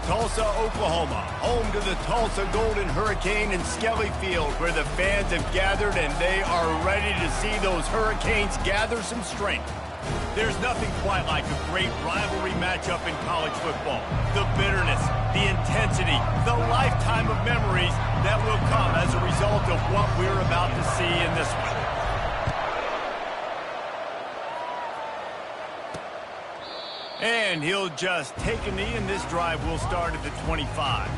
Tulsa, Oklahoma, home to the Tulsa Golden Hurricane and Skelly Field, where the fans have gathered and they are ready to see those Hurricanes gather some strength. There's nothing quite like a great rivalry matchup in college football. The bitterness, the intensity, the lifetime of memories that will come as a result of what we're about to see in this one. And he'll just take a knee, and this drive will start at the 25.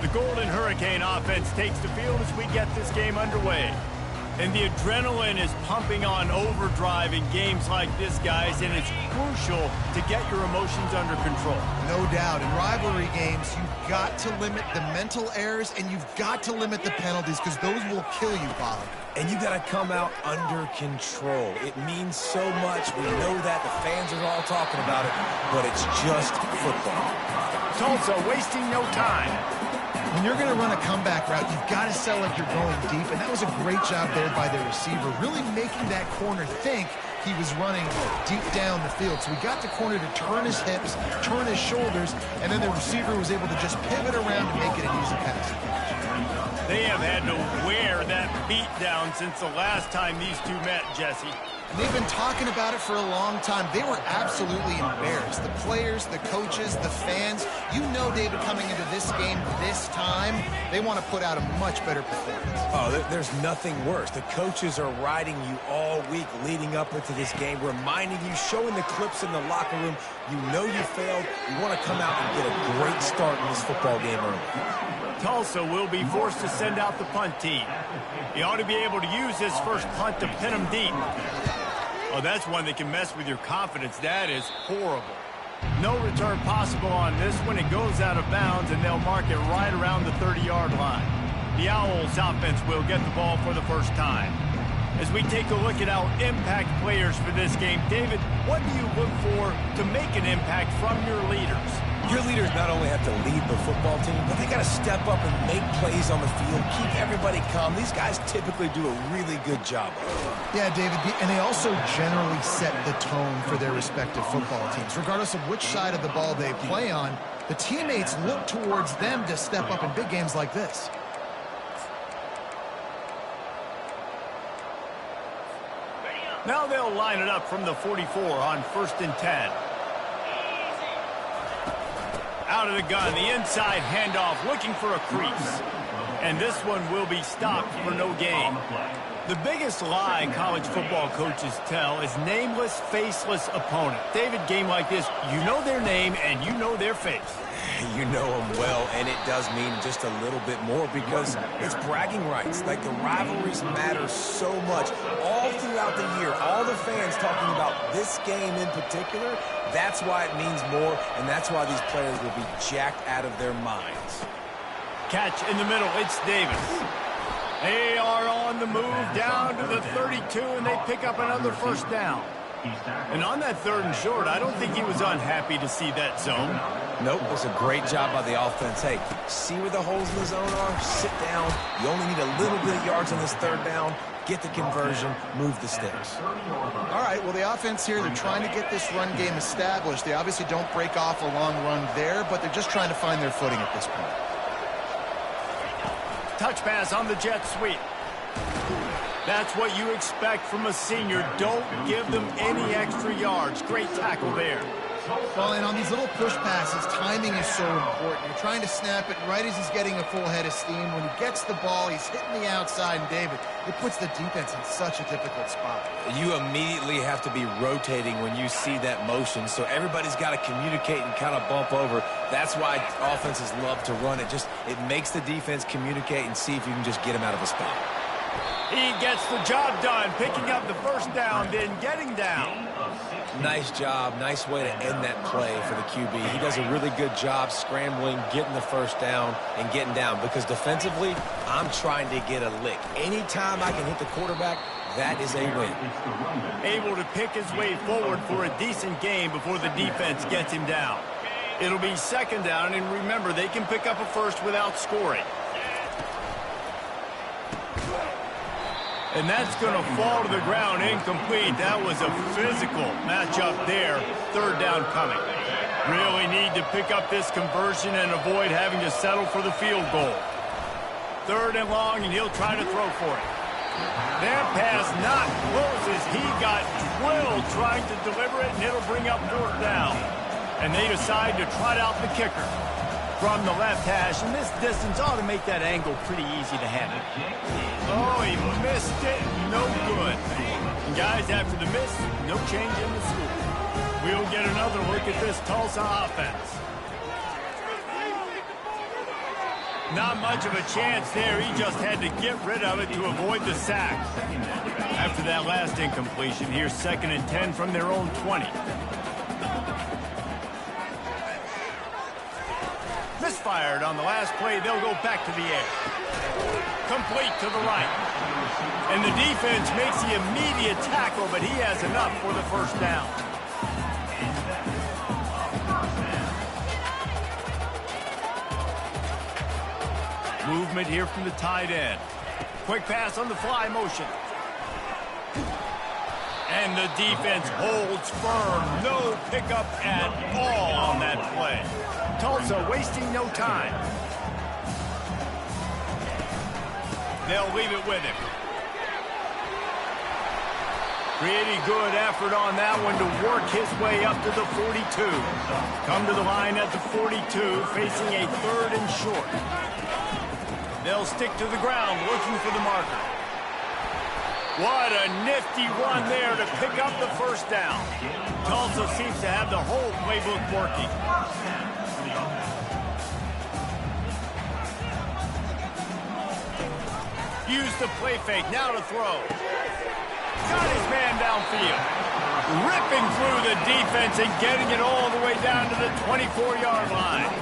The Golden Hurricane offense takes the field as we get this game underway. And the adrenaline is pumping on overdrive in games like this, guys, and it's crucial to get your emotions under control. No doubt. In rivalry games, you've got to limit the mental errors, and you've got to limit the penalties, because those will kill you, Bob. And you got to come out under control. It means so much. We know that. The fans are all talking about it, but it's just football. Tulsa wasting no time. When you're going to run a comeback route, you've got to sell like you're going deep, and that was a great job there by the receiver, really making that corner think he was running deep down the field. So he got the corner to turn his hips, turn his shoulders, and then the receiver was able to just pivot around and make it an easy pass. They have had to wear that beat down since the last time these two met, Jesse. And they've been talking about it for a long time. They were absolutely embarrassed. The players, the coaches, the fans. You know, David, coming into this game this time, they want to put out a much better performance. Oh, there's nothing worse. The coaches are riding you all week leading up into this game, reminding you, showing the clips in the locker room. You know you failed. You want to come out and get a great start in this football game early. Tulsa will be forced to send out the punt team. He ought to be able to use this first punt to pin him deep. Oh, that's one that can mess with your confidence. That is horrible. No return possible on this one. It goes out of bounds, and they'll mark it right around the 30-yard line. The Owls offense will get the ball for the first time. As we take a look at our impact players for this game, David, what do you look for to make an impact from your leaders? Your leaders not only have to lead the football team, but they got to step up and make plays on the field, keep everybody calm. These guys typically do a really good job. Yeah, David, and they also generally set the tone for their respective football teams. Regardless of which side of the ball they play on, the teammates look towards them to step up in big games like this. Now they'll line it up from the 44 on 1st and 10. Out of the gun, the inside handoff, looking for a crease. And this one will be stopped for no gain. The biggest lie college football coaches tell is nameless, faceless opponent. David, game like this, you know their name and you know their face. You know them well, and it does mean just a little bit more because it's bragging rights. Like, the rivalries matter so much. All throughout the year, all the fans talking about this game in particular, that's why it means more, and that's why these players will be jacked out of their minds. Catch in the middle, it's Davis. They are on the move down to the 32, and they pick up another first down. And on that 3rd and short, I don't think he was unhappy to see that zone. Nope, it was a great job by the offense. Hey, see where the holes in the zone are? Sit down. You only need a little bit of yards on this 3rd down. Get the conversion, move the sticks. All right, well, the offense here, they're trying to get this run game established. They obviously don't break off a long run there, but they're just trying to find their footing at this point. Touch pass on the jet sweep. That's what you expect from a senior. Don't give them any extra yards. Great tackle there. Well, and on these little push passes, timing is so important. You're trying to snap it right as he's getting a full head of steam. When he gets the ball, he's hitting the outside, and David, it puts the defense in such a difficult spot. You immediately have to be rotating when you see that motion, so everybody's got to communicate and kind of bump over. That's why offenses love to run it. It makes the defense communicate and see if you can just get him out of a spot. He gets the job done, picking up the first down, then getting down. Nice job. Nice way to end that play for the QB. He does a really good job scrambling, getting the first down, and getting down. Because defensively, I'm trying to get a lick. Anytime I can hit the quarterback, that is a win. Able to pick his way forward for a decent game before the defense gets him down. It'll be 2nd down, and remember, they can pick up a first without scoring. And that's going to fall to the ground incomplete. That was a physical matchup there. 3rd down coming. Really need to pick up this conversion and avoid having to settle for the field goal. 3rd and long, and he'll try to throw for it. That pass not close as he got drilled trying to deliver it, and it'll bring up 4th down. And they decide to trot out the kicker from the left hash, and this distance ought to make that angle pretty easy to handle. Oh, he missed it. No good. And guys, after the miss, no change in the score. We'll get another look at this Tulsa offense. Not much of a chance there. He just had to get rid of it to avoid the sack. After that last incompletion, here's 2nd and 10 from their own 20. Misfired on the last play. They'll go back to the air. Complete to the right. And the defense makes the immediate tackle, but he has enough for the 1st down. Movement here from the tight end. Quick pass on the fly motion. And the defense holds firm. No pickup at all on that play. Tulsa wasting no time. They'll leave it with him. Pretty good effort on that one to work his way up to the 42. Come to the line at the 42, facing a 3rd and short. They'll stick to the ground, looking for the marker. What a nifty run there to pick up the 1st down. Tulsa seems to have the whole playbook working. Use the play fake, now to throw. Got his man downfield. Ripping through the defense and getting it all the way down to the 24-yard line.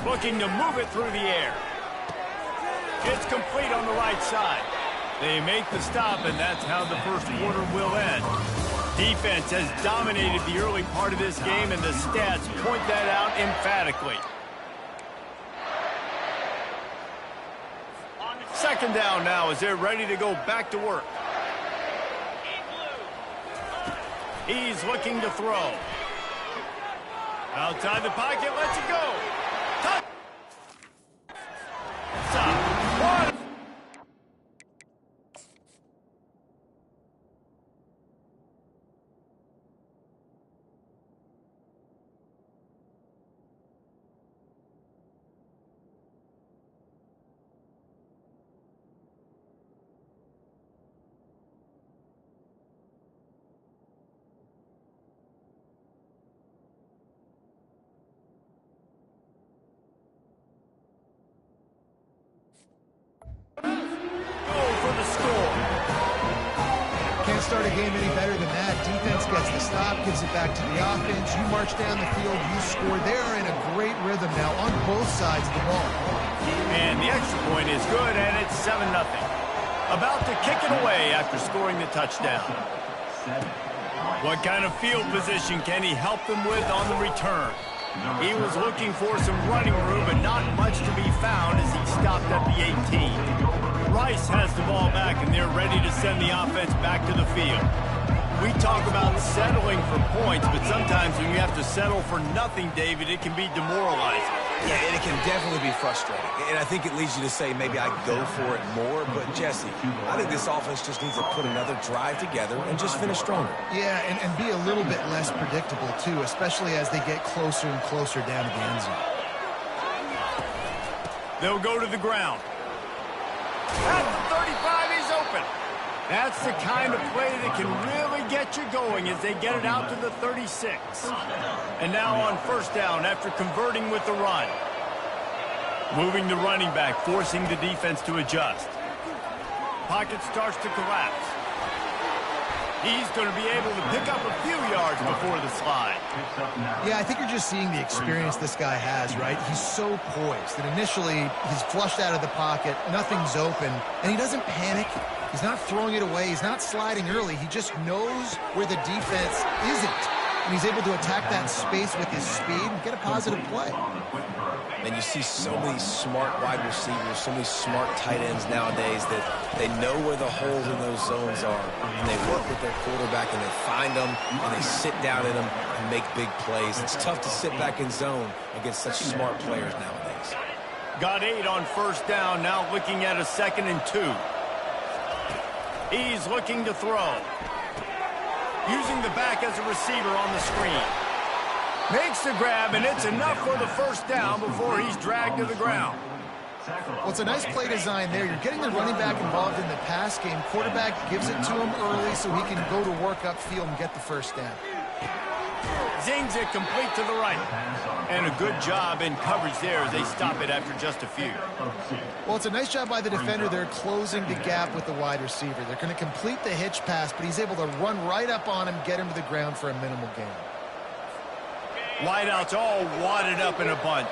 Looking to move it through the air. It's complete on the right side. They make the stop, and that's how the 1st quarter will end. Defense has dominated the early part of this game, and the stats point that out emphatically. 2nd down now as they're ready to go back to work. He's looking to throw. Outside the pocket, lets it go. Touchdown. Start a game any better than that. Defense gets the stop, gives it back to the offense. You march down the field, you score. They are in a great rhythm now on both sides of the ball. And the extra point is good, and it's 7-0. About to kick it away after scoring the touchdown. What kind of field position can he help them with on the return? He was looking for some running room, but not much to be found as he stopped at the 18. Rice has the ball back, and they're ready to send the offense back to the field. We talk about settling for points, but sometimes when you have to settle for nothing, David, it can be demoralizing. Yeah, and it can definitely be frustrating. And I think it leads you to say maybe I go for it more. But, Jesse, I think this offense just needs to put another drive together and just finish stronger. Yeah, and be a little bit less predictable, too, especially as they get closer and closer down to the end zone. They'll go to the ground. At the 35, he's open. That's the kind of play that can really get you going as they get it out to the 36. And now on 1st down after converting with the run. Moving the running back, forcing the defense to adjust. Pocket starts to collapse. He's going to be able to pick up a few yards before the slide. Yeah, I think you're just seeing the experience this guy has, right? He's so poised that initially he's flushed out of the pocket, nothing's open, and he doesn't panic. He's not throwing it away. He's not sliding early. He just knows where the defense isn't. and he's able to attack that space with his speed and get a positive play. And you see so many smart wide receivers, so many smart tight ends nowadays that they know where the holes in those zones are, and they work with their quarterback, and they find them, and they sit down in them and make big plays. It's tough to sit back in zone against such smart players nowadays. Got 8 on first down, now looking at a 2nd and 2. He's looking to throw. Using the back as a receiver on the screen. Makes the grab, and it's enough for the first down before he's dragged to the ground. Well, it's a nice play design there. You're getting the running back involved in the pass game. Quarterback gives it to him early so he can go to work upfield and get the first down. Zings it complete to the right. And a good job in coverage there as they stop it after just a few. Well, it's a nice job by the defender. They're closing the gap with the wide receiver. They're going to complete the hitch pass, but he's able to run right up on him, get him to the ground for a minimal gain. Wideouts all wadded up in a bunch.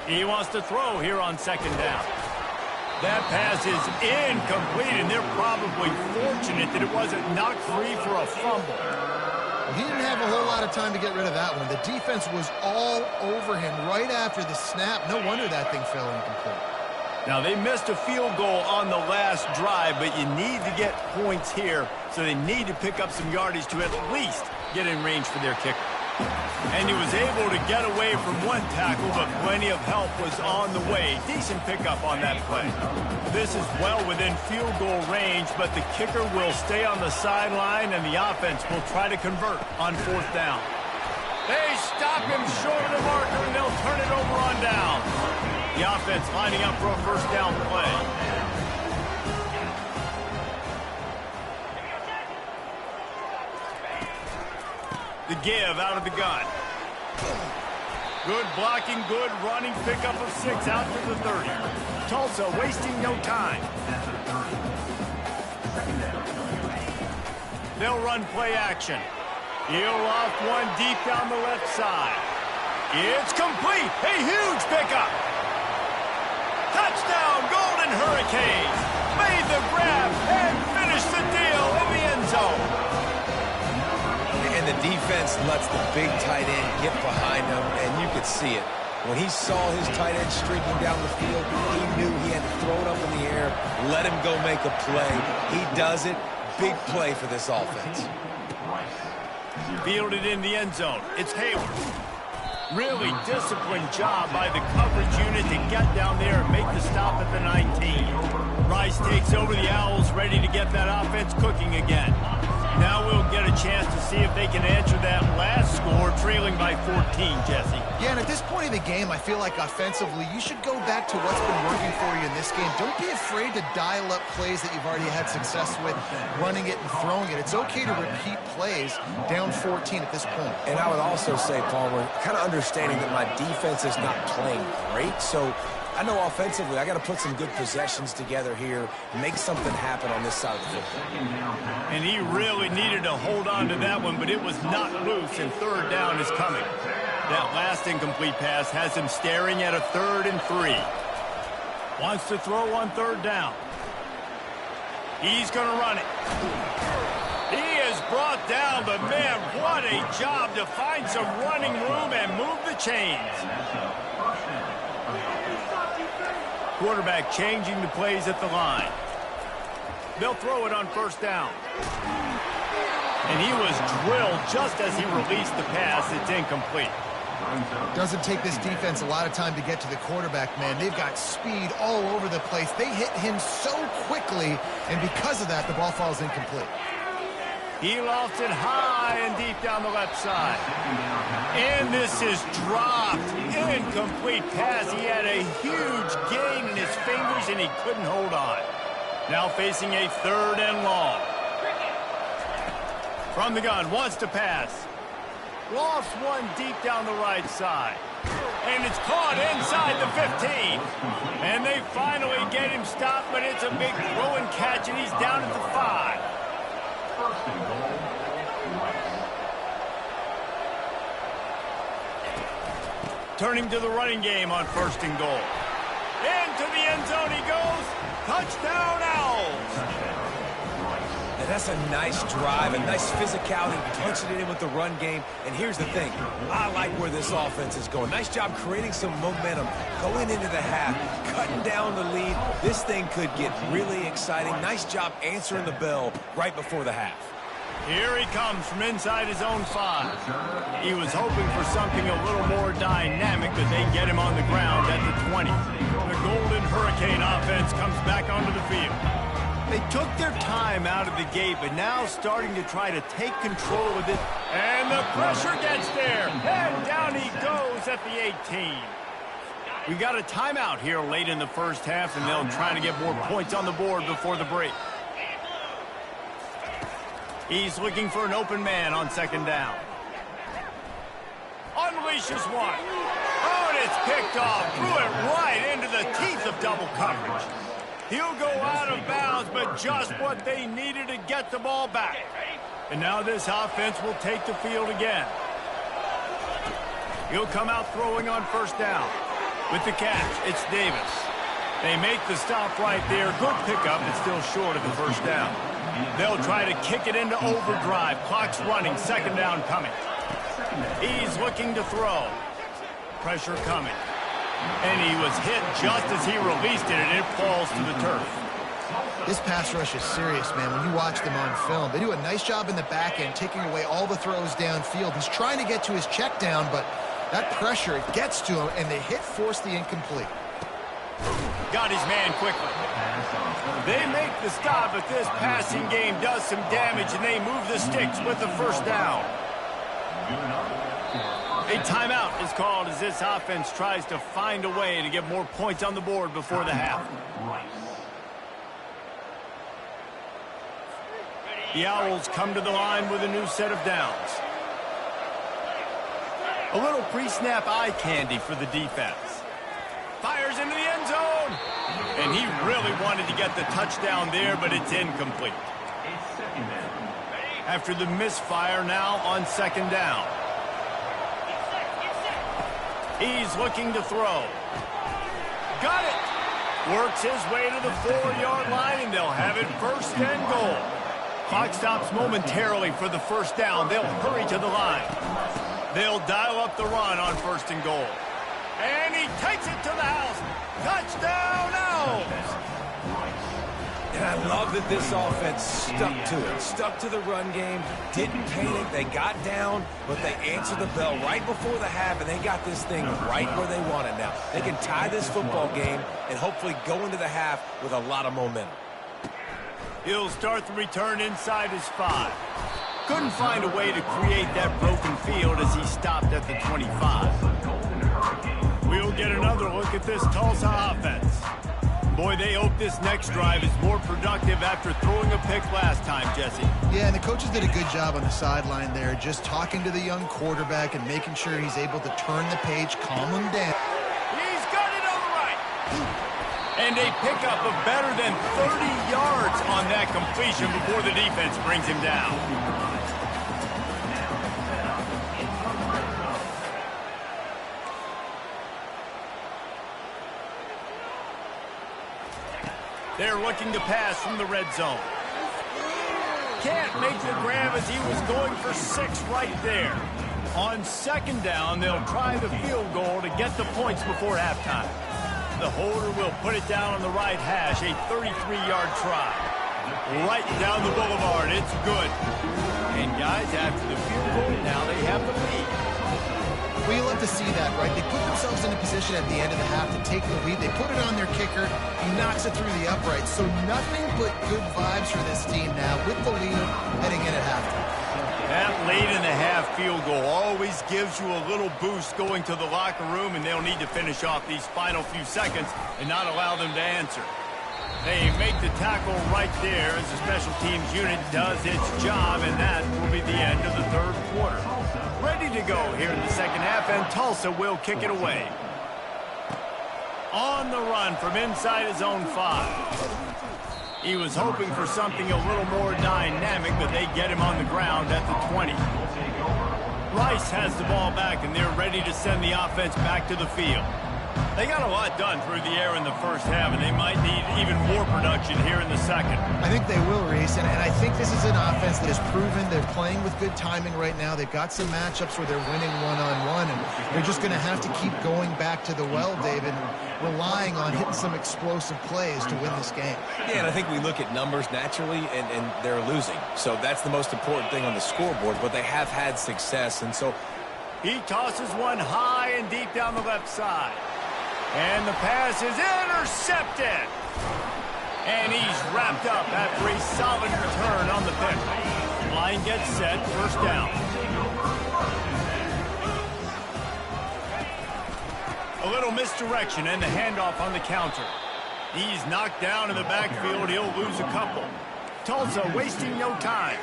He wants to throw here on 2nd down. That pass is incomplete, and they're probably fortunate that it wasn't knocked free for a fumble. Well, he didn't have a whole lot of time to get rid of that one. The defense was all over him right after the snap. No wonder that thing fell incomplete. Now, they missed a field goal on the last drive, but you need to get points here, so they need to pick up some yardage to at least get in range for their kicker. And he was able to get away from one tackle, but plenty of help was on the way. Decent pickup on that play. This is well within field goal range, but the kicker will stay on the sideline, and the offense will try to convert on 4th down. They stop him short of the marker, and they'll turn it over on down. The offense lining up for a first down play. The give out of the gun. Good blocking, good running, pickup of 6 out to the 30. Tulsa wasting no time. They'll run play action. He'll loft one deep down the left side. It's complete. A huge pickup. Touchdown, Golden Hurricanes. Made the grab and finished the deal in the end zone. And the defense lets the big tight end get behind him, and you could see it. When he saw his tight end streaking down the field, he knew he had to throw it up in the air, let him go make a play. He does it. Big play for this offense. Fielded in the end zone. It's Hayward. Really disciplined job by the coverage unit to get down there and make the stop at the 19. Rice takes over the Owls, ready to get that offense cooking again. Now we'll get a chance to see if they can answer that last score, trailing by 14, Jesse. Yeah, and at this point in the game, I feel like offensively, you should go back to what's been working for you in this game. Don't be afraid to dial up plays that you've already had success with, running it and throwing it. It's okay to repeat plays down 14 at this point. And I would also say, Palmer, kind of understanding that my defense is not playing great, so I know offensively I got to put some good possessions together here, make something happen on this side of the football. And he really needed to hold on to that one, but it was not loose, and 3rd down is coming. That last incomplete pass has him staring at a 3rd and 3. Wants to throw on 3rd down. He's going to run it. He is brought down, but man, what a job to find some running room and move the chains. Quarterback changing the plays at the line. They'll throw it on 1st down. And he was drilled just as he released the pass. It's incomplete. Doesn't take this defense a lot of time to get to the quarterback, man. They've got speed all over the place. They hit him so quickly, and because of that, the ball falls incomplete. He lofts it high and deep down the left side. And this is dropped. Incomplete pass. He had a huge gain in his fingers, and he couldn't hold on. Now facing a 3rd and long. From the gun, wants to pass. Lofts one deep down the right side. And it's caught inside the 15. And they finally get him stopped, but it's a big throw and catch, and he's down at the 5. Turning to the running game on 1st and goal. Into the end zone he goes. Touchdown, Owls. And That's a nice drive, a nice physicality, punching it in with the run game. And here's the thing, I like where this offense is going. Nice job creating some momentum, going into the half, cutting down the lead. This thing could get really exciting. Nice job answering the bell right before the half. Here he comes from inside his own 5. He was hoping for something a little more dynamic, but they get him on the ground at the 20. The Golden Hurricane offense comes back onto the field. They took their time out of the gate, but now starting to try to take control of it. And the pressure gets there. And down he goes at the 18. We got a timeout here late in the first half, and they'll try to get more points on the board before the break. He's looking for an open man on second down. Unleashes one. Oh, and it's picked off. Threw it right into the teeth of double coverage. He'll go out of bounds, but just what they needed to get the ball back. And now this offense will take the field again. He'll come out throwing on first down. With the catch, it's Davis. They make the stop right there. Good pickup, but still short of the first down. They'll try to kick it into overdrive. Clock's running, second down coming. He's looking to throw. Pressure coming. And he was hit just as he released it, and it falls to the turf. This pass rush is serious, man. When you watch them on film, they do a nice job in the back end, taking away all the throws downfield. He's trying to get to his check down, but that pressure, it gets to him, and the hit forced the incomplete. Got his man quickly. They make the stop, but this passing game does some damage, and they move the sticks with the first down. A timeout is called as this offense tries to find a way to get more points on the board before the half. The Owls come to the line with a new set of downs. A little pre-snap eye candy for the defense. Fires into the end zone. And he really wanted to get the touchdown there, but it's incomplete. After the misfire, now on second down. He's looking to throw. Got it. Works his way to the 4-yard line, and they'll have it first and goal. Clock stops momentarily for the first down. They'll hurry to the line. They'll dial up the run on first and goal. And he takes it to the house. Touchdown, Owls! And I love that this offense stuck to it. Stuck to the run game, didn't panic. They got down, but they answered the bell right before the half, and they got this thing right where they want it now. They can tie this football game and hopefully go into the half with a lot of momentum. He'll start the return inside his 5. Couldn't find a way to create that broken field as he stopped at the 25. We'll get another look at this Tulsa offense. Boy, they hope this next drive is more productive after throwing a pick last time, Jesse. Yeah, and the coaches did a good job on the sideline there, just talking to the young quarterback and making sure he's able to turn the page, calm him down. He's got it on the right. And a pickup of better than 30 yards on that completion before the defense brings him down. They're looking to pass from the red zone. Can't make the grab as he was going for 6 right there. On second down, they'll try the field goal to get the points before halftime. The holder will put it down on the right hash, a 33-yard try. Right down the boulevard, it's good. And guys, after the field goal, now they have the lead. Well, you love to see that, right? They put themselves in a position at the end of the half to take the lead. They put it on their kicker. He knocks it through the uprights. So nothing but good vibes for this team now with the lead heading in at halftime. That late-in-the-half field goal always gives you a little boost going to the locker room, and they'll need to finish off these final few seconds and not allow them to answer. They make the tackle right there as the special teams unit does its job, and that will be the end of the third quarter. Ready to go here in the second half, and Tulsa will kick it away. On the run from inside his own 5. He was hoping for something a little more dynamic, but they get him on the ground at the 20. Rice has the ball back, and they're ready to send the offense back to the field. They got a lot done through the air in the first half, and they might need even more production here in the second. I think they will, Reese, and I think this is an offense that has proven they're playing with good timing right now. They've got some matchups where they're winning one-on-one, and they're just going to have to keep going back to the well, David, and relying on hitting some explosive plays to win this game. Yeah, and I think we look at numbers naturally, and they're losing. So that's the most important thing on the scoreboard, but they have had success, and so he tosses one high and deep down the left side. And the pass is intercepted. And he's wrapped up after a solid return on the pick. Line gets set, first down. A little misdirection and the handoff on the counter. He's knocked down in the backfield. He'll lose a couple. Tulsa wasting no time.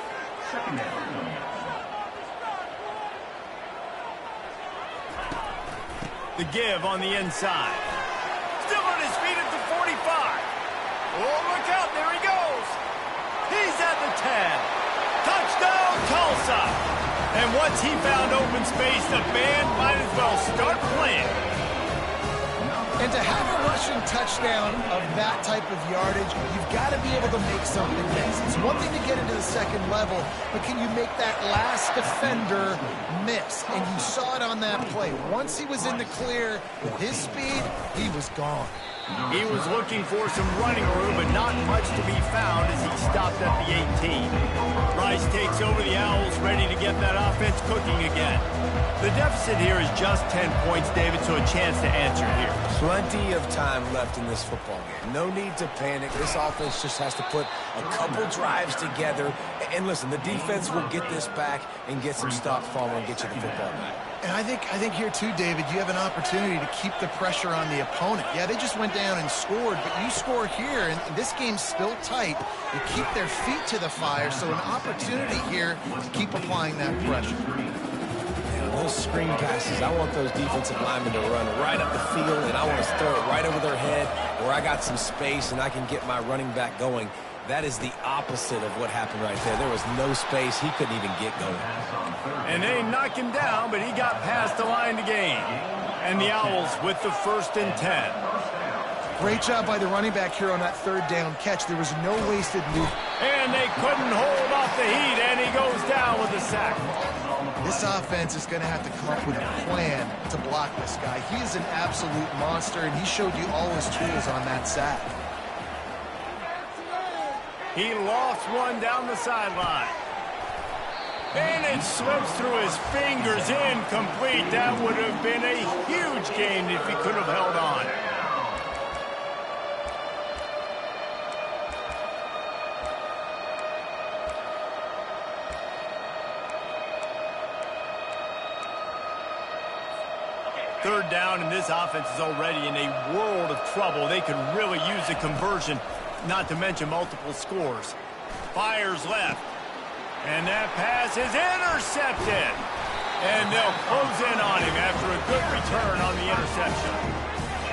The give on the inside. Still on his feet at the 45. Oh, look out. There he goes. He's at the 10. Touchdown, Tulsa. And once he found open space, the band might as well start playing. And to have a rushing touchdown of that type of yardage, you've got to be able to make something miss. It's one thing to get into the second level, but can you make that last defender miss? And you saw it on that play. Once he was in the clear with his speed, he was gone. He was looking for some running room, but not much to be found as he stopped at the 18. Rice takes over the Owls, ready to get that offense cooking again. The deficit here is just 10 points, David, so a chance to answer here. plenty of time left in this football game. No need to panic. This offense just has to put a couple drives together. And listen, the defense will get this back and get some stops following and get you the football back. And I think here too, David, you have an opportunity to keep the pressure on the opponent. Yeah, they just went down and scored, but you score here, and this game's still tight. You keep their feet to the fire, so an opportunity here to keep applying that pressure. Those screen passes, I want those defensive linemen to run right up the field, and I want to throw it right over their head where I got some space and I can get my running back going. That is the opposite of what happened right there. There was no space. He couldn't even get going. And they knocked him down, but he got past the line to gain. And the Owls with the 1st and 10. Great job by the running back here on that third down catch. There was no wasted move. And they couldn't hold off the heat, and he goes down with a sack. This offense is going to have to come up with a plan to block this guy. He is an absolute monster, and he showed you all his tools on that sack. He lost one down the sideline. And it slips through his fingers, incomplete. That would have been a huge gain if he could have held on. Third down, and this offense is already in a world of trouble. They could really use a conversion, not to mention multiple scores. Fires left. And that pass is intercepted. And they'll close in on him after a good return on the interception.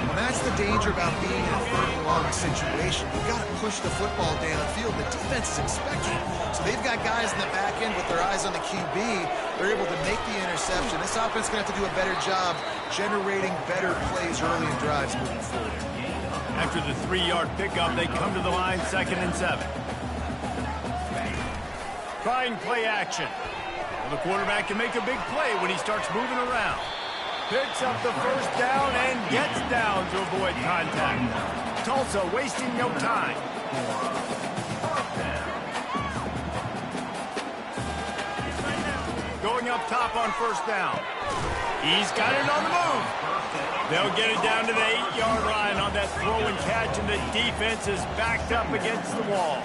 And that's the danger about being in a third and long situation. You've got to push the football downfield. The defense is expecting it. So they've got guys in the back end with their eyes on the QB. They're able to make the interception. This offense is going to have to do a better job generating better plays early in drives moving forward. After the 3-yard pickup, they come to the line, 2nd and 7. Trying play action. Well, the quarterback can make a big play when he starts moving around. Picks up the first down and gets down to avoid contact. Tulsa wasting no time. Going up top on 1st down. He's got it on the move. They'll get it down to the 8-yard line on that throw and catch, and the defense is backed up against the wall.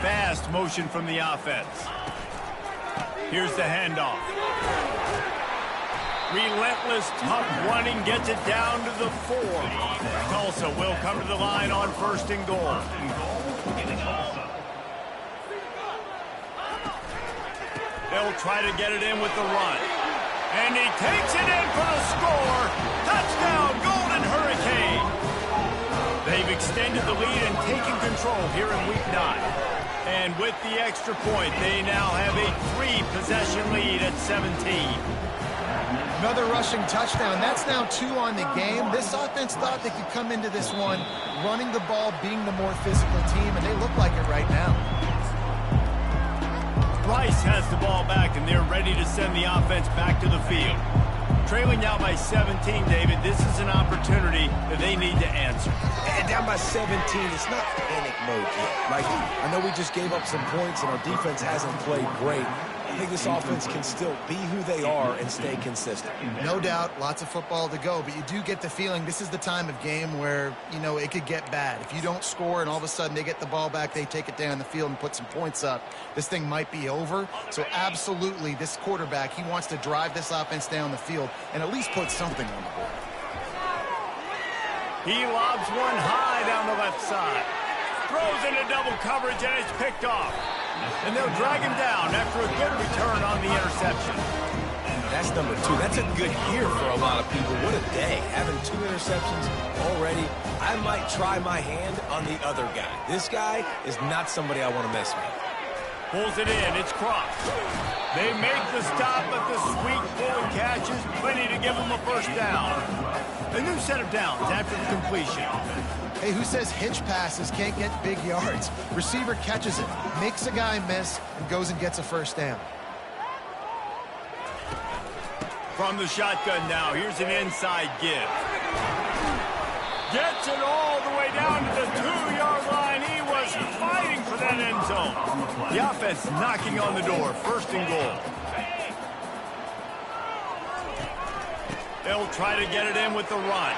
Fast motion from the offense. Here's the handoff. Relentless, tough running gets it down to the 4. Tulsa will come to the line on 1st and goal. They'll try to get it in with the run. And he takes it in for the score. Touchdown, Golden Hurricane. They've extended the lead and taken control here in Week 9. And with the extra point, they now have a 3-possession lead at 17. Another rushing touchdown. That's now 2 on the game. This offense thought they could come into this one running the ball, being the more physical team, and they look like it right now. Rice has the ball back, and they're ready to send the offense back to the field. Trailing now by 17, David, this is an opportunity that they need to answer. And down by 17, it's not panic mode yet. Like, I know we just gave up some points and our defense hasn't played great. I think this offense can still be who they are and stay consistent. No doubt, lots of football to go, but you do get the feeling this is the time of game where, you know, it could get bad. If you don't score and all of a sudden they get the ball back, they take it down the field and put some points up, this thing might be over. So absolutely, this quarterback, he wants to drive this offense down the field and at least put something on the board. He lobs one high down the left side. Throws into double coverage, and it's picked off. And they'll drag him down after a good return on the interception. That's number 2. That's a good year for a lot of people. What a day. Having 2 interceptions already. I might try my hand on the other guy. This guy is not somebody I want to mess with. Pulls it in. It's Croft. They make the stop, but the sweet pulling catch is plenty to give them a first down. A new set of downs after the completion. Hey, who says hitch passes can't get big yards? Receiver catches it, makes a guy miss, and goes and gets a first down. From the shotgun now, here's an inside give. Gets it all the way down to the 2-yard line. He was fighting for that end zone. The offense knocking on the door, 1st and goal. They'll try to get it in with the run.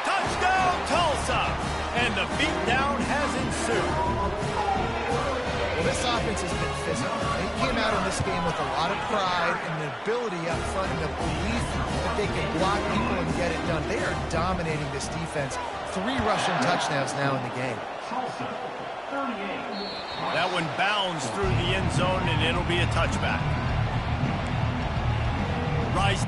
Touchdown, Tulsa! And the beatdown has ensued. Well, this offense has been physical. They came out in this game with a lot of pride and the ability up front and the belief that they can block people and get it done. They are dominating this defense. 3 rushing touchdowns now in the game. That one bounds through the end zone, and it'll be a touchback. Rice.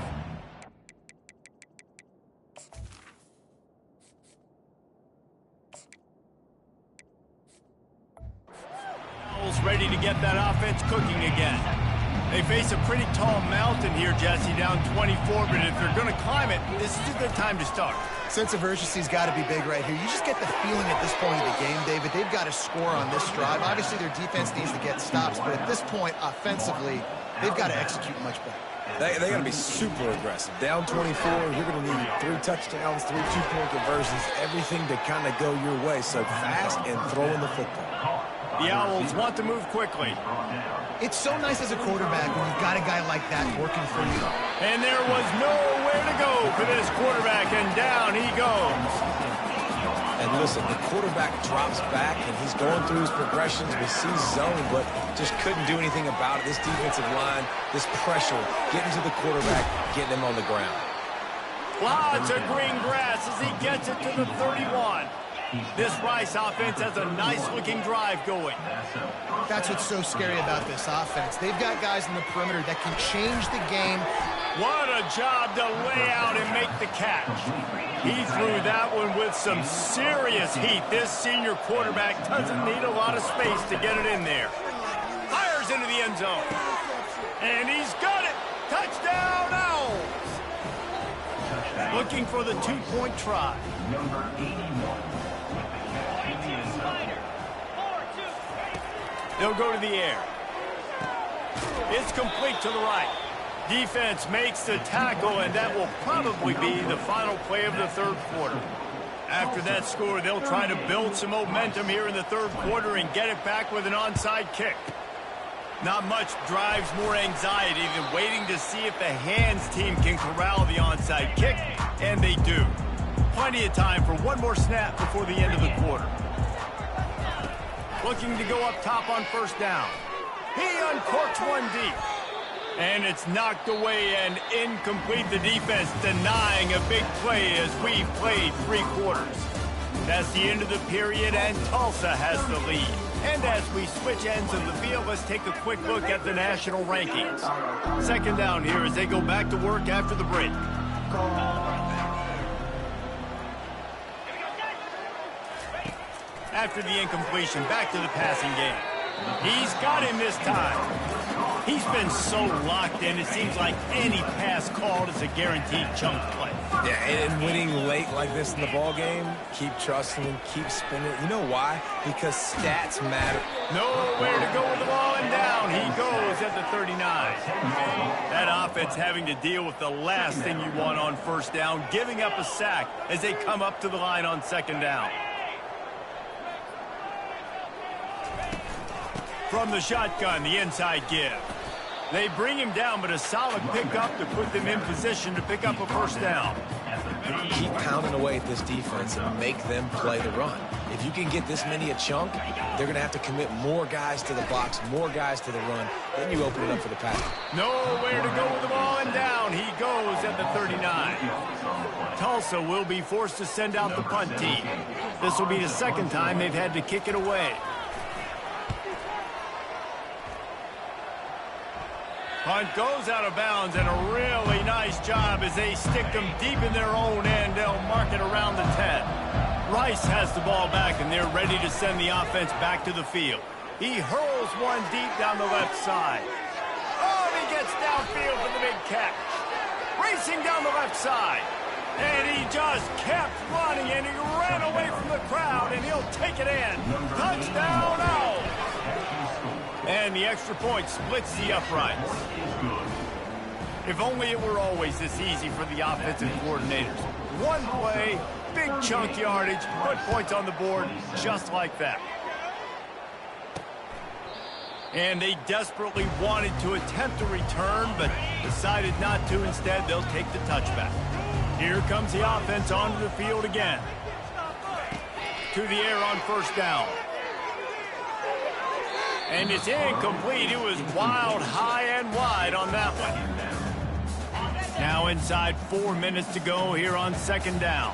Ready to get that offense cooking again. They face a pretty tall mountain here, Jesse, down 24, but if they're going to climb it, this is a good time to start. Sense of urgency's got to be big right here. You just get the feeling at this point of the game, David, they've got to score on this drive. Obviously, their defense needs to get stops, but at this point, offensively, they've got to execute much better. They got to be super aggressive. Down 24, you're going to need 3 touchdowns, 3 two-point conversions, everything to kind of go your way. So fast and throwing the football. The Owls want to move quickly. It's so nice as a quarterback when you've got a guy like that working for you. And there was nowhere to go for this quarterback, and down he goes. And listen, the quarterback drops back, and he's going through his progressions. We see zone, but just couldn't do anything about it. This defensive line, this pressure, getting to the quarterback, getting him on the ground. Lots of green grass as he gets it to the 31. This Rice offense has a nice-looking drive going. That's what's so scary about this offense. They've got guys in the perimeter that can change the game. What a job to lay out and make the catch. He threw that one with some serious heat. This senior quarterback doesn't need a lot of space to get it in there. Fires into the end zone. And he's got it. Touchdown, Owls. Looking for the 2-point try. Number 81. They'll go to the air. It's complete to the right. Defense makes the tackle, and that will probably be the final play of the 3rd quarter. After that score, they'll try to build some momentum here in the 3rd quarter and get it back with an onside kick. Not much drives more anxiety than waiting to see if the hands team can corral the onside kick, and they do. Plenty of time for one more snap before the end of the quarter. Looking to go up top on 1st down. He uncorks one deep. And it's knocked away and incomplete. The defense denying a big play as we've played 3 quarters. That's the end of the period, and Tulsa has the lead. And as we switch ends of the field, let's take a quick look at the national rankings. 2nd down here as they go back to work after the break. After the incompletion, back to the passing game. He's got him this time. He's been so locked in, it seems like any pass called is a guaranteed chunk play. Yeah, and winning late like this in the ball game, keep trusting him, keep spinning. You know why? Because stats matter. Nowhere to go with the ball, and down he goes at the 39. That offense having to deal with the last thing you want on first down, giving up a sack as they come up to the line on second down. From the shotgun, the inside give. They bring him down, but a solid pickup to put them in position to pick up a first down. Keep pounding away at this defense and make them play the run. If you can get this many a chunk, they're going to have to commit more guys to the box, more guys to the run. Then you open it up for the pass. Nowhere to go with the ball, and down he goes at the 39. Tulsa will be forced to send out the punt team. This will be the second time they've had to kick it away. Punt goes out of bounds, and a really nice job as they stick them deep in their own end. They'll mark it around the 10. Rice has the ball back, and they're ready to send the offense back to the field. He hurls one deep down the left side. Oh, he gets downfield for the big catch. Racing down the left side. And he just kept running, and he ran away from the crowd, and he'll take it in. Touchdown, Owls! And the extra point splits the uprights. If only it were always this easy for the offensive coordinators. One play, big chunk yardage, put points on the board just like that. And they desperately wanted to attempt a return, but decided not to. Instead, they'll take the touchback. Here comes the offense onto the field again. To the air on first down. And it's incomplete. It was wild, high and wide on that one. Now inside 4 minutes to go here on second down.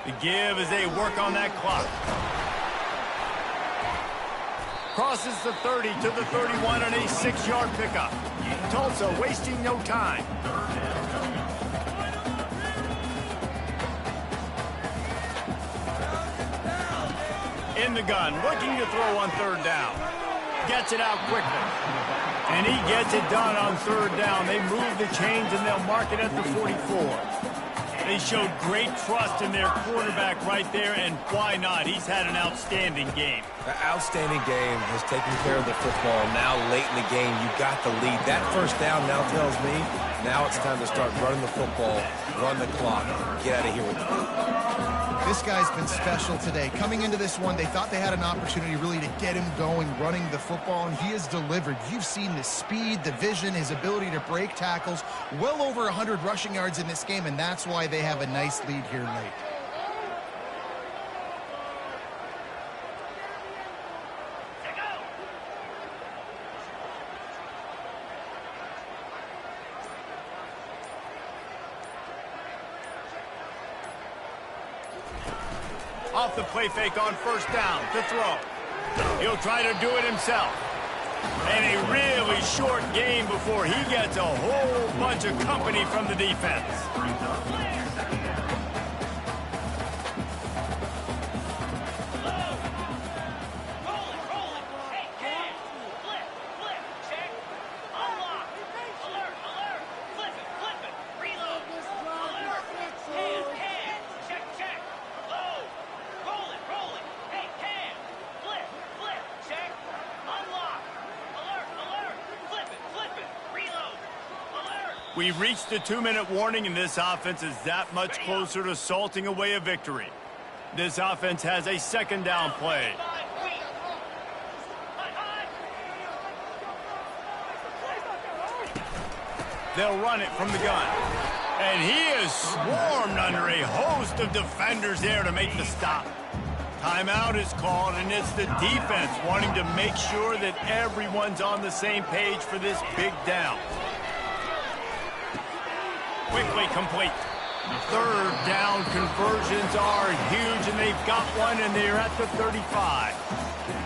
The give as they work on that clock. Crosses the 30 to the 31 on a 6-yard pickup. Tulsa wasting no time. In the gun, looking to throw on third down. Gets it out quickly. And he gets it done on third down. They move the chains and they'll mark it at the 44. They showed great trust in their quarterback right there, and why not? He's had an outstanding game. The outstanding game has taken care of the football. Now late in the game, you got the lead. That first down now tells me now it's time to start running the football, run the clock, get out of here with it. This guy's been special today. Coming into this one, they thought they had an opportunity really to get him going, running the football, and he has delivered. You've seen the speed, the vision, his ability to break tackles. Well over 100 rushing yards in this game, and that's why they have a nice lead here late. Off the play fake on first down to throw. He'll try to do it himself. And a really short game before he gets a whole bunch of company from the defense. We've reached the 2-minute warning, and this offense is that much closer to salting away a victory. This offense has a second down play. They'll run it from the gun. And he is swarmed under a host of defenders there to make the stop. Timeout is called, and it's the defense wanting to make sure that everyone's on the same page for this big down. Quickly complete. Third down conversions are huge, and they've got one, and they're at the 35.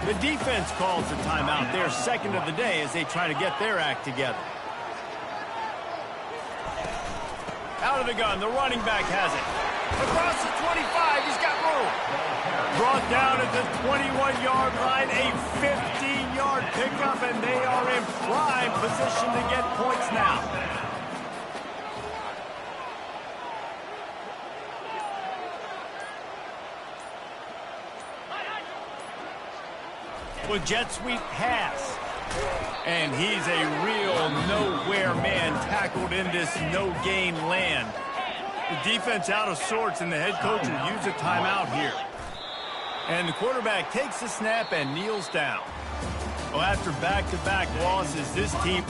The defense calls the timeout, their second of the day, as they try to get their act together. Out of the gun, the running back has it. Across the 25, he's got room brought down at the 21-yard line, a 15-yard pickup, and they are in prime position to get points now. With jet sweep pass. And he's a real nowhere man tackled in this no-gain land. The defense out of sorts, and the head coach will use a timeout here. And the quarterback takes the snap and kneels down. Well, after back-to-back losses, this team